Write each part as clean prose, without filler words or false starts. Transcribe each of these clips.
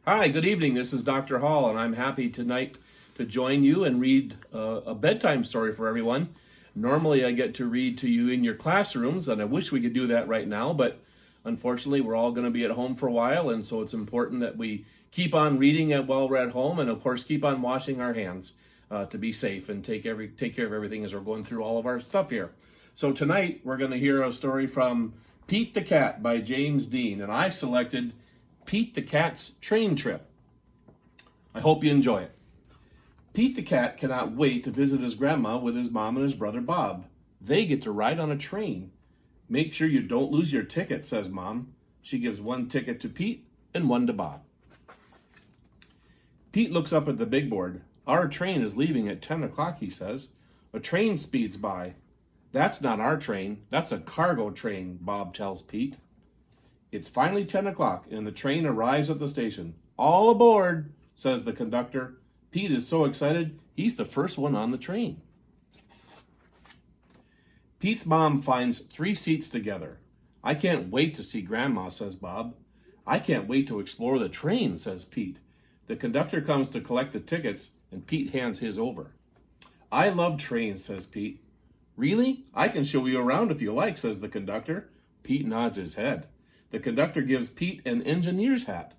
Hi, good evening. This is Dr. Hall, and I'm happy tonight to join you and read a bedtime story for everyone. Normally, I get to read to you in your classrooms, and I wish we could do that right now, but unfortunately, we're all going to be at home for a while, and so it's important that we keep on reading it while we're at home, and of course, keep on washing our hands to be safe and take care of everything as we're going through all of our stuff here. So tonight, we're going to hear a story from Pete the Cat by James Dean, and I selected Pete the Cat's Train Trip. I hope you enjoy it. Pete the Cat cannot wait to visit his grandma with his mom and his brother Bob. They get to ride on a train. Make sure you don't lose your ticket, says Mom. She gives one ticket to Pete and one to Bob. Pete looks up at the big board. Our train is leaving at 10 o'clock, he says. A train speeds by. That's not our train. That's a cargo train, Bob tells Pete. It's finally 10 o'clock and the train arrives at the station. All aboard, says the conductor. Pete is so excited, he's the first one on the train. Pete's mom finds 3 seats together. I can't wait to see Grandma, says Bob. I can't wait to explore the train, says Pete. The conductor comes to collect the tickets and Pete hands his over. I love trains, says Pete. Really? I can show you around if you like, says the conductor. Pete nods his head. The conductor gives Pete an engineer's hat.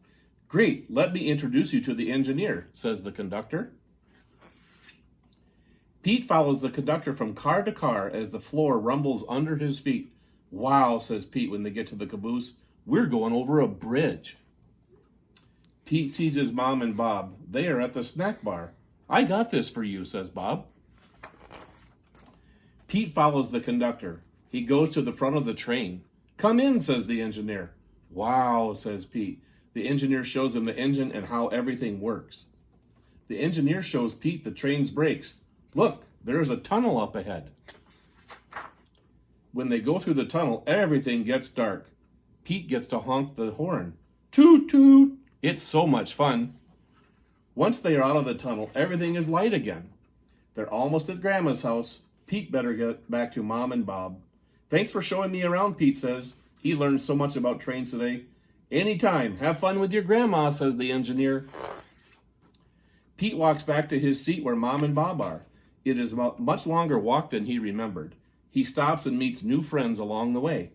Great, let me introduce you to the engineer, says the conductor. Pete follows the conductor from car to car as the floor rumbles under his feet. Wow, says Pete when they get to the caboose. We're going over a bridge. Pete sees his mom and Bob. They are at the snack bar. I got this for you, says Bob. Pete follows the conductor. He goes to the front of the train. Come in, says the engineer. Wow, says Pete. The engineer shows him the engine and how everything works. The engineer shows Pete the train's brakes. Look, there is a tunnel up ahead. When they go through the tunnel, everything gets dark. Pete gets to honk the horn. Toot, toot. It's so much fun. Once they are out of the tunnel, everything is light again. They're almost at Grandma's house. Pete better get back to Mom and Bob. Thanks for showing me around, Pete says. He learned so much about trains today. Anytime. Have fun with your grandma, says the engineer. Pete walks back to his seat where Mom and Bob are. It is a much longer walk than he remembered. He stops and meets new friends along the way.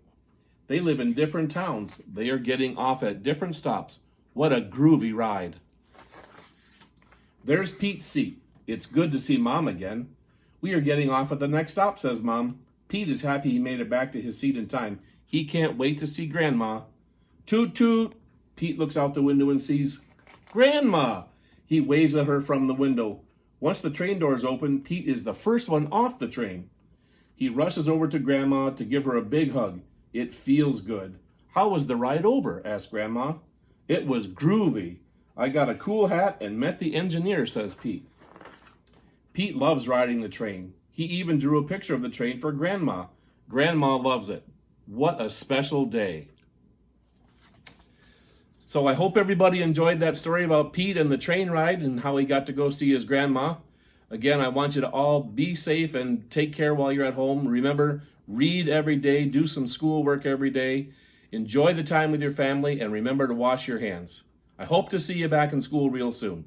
They live in different towns. They are getting off at different stops. What a groovy ride. There's Pete's seat. It's good to see Mom again. We are getting off at the next stop, says Mom. Pete is happy he made it back to his seat in time. He can't wait to see Grandma. Toot toot. Pete looks out the window and sees Grandma. He waves at her from the window. Once the train doors open, Pete is the first one off the train. He rushes over to Grandma to give her a big hug. It feels good. How was the ride over? Asked Grandma. It was groovy. I got a cool hat and met the engineer, says Pete. Pete loves riding the train. He even drew a picture of the train for Grandma. Grandma loves it. What a special day. So I hope everybody enjoyed that story about Pete and the train ride and how he got to go see his grandma. Again, I want you to all be safe and take care while you're at home. Remember, read every day, do some schoolwork every day. Enjoy the time with your family and remember to wash your hands. I hope to see you back in school real soon.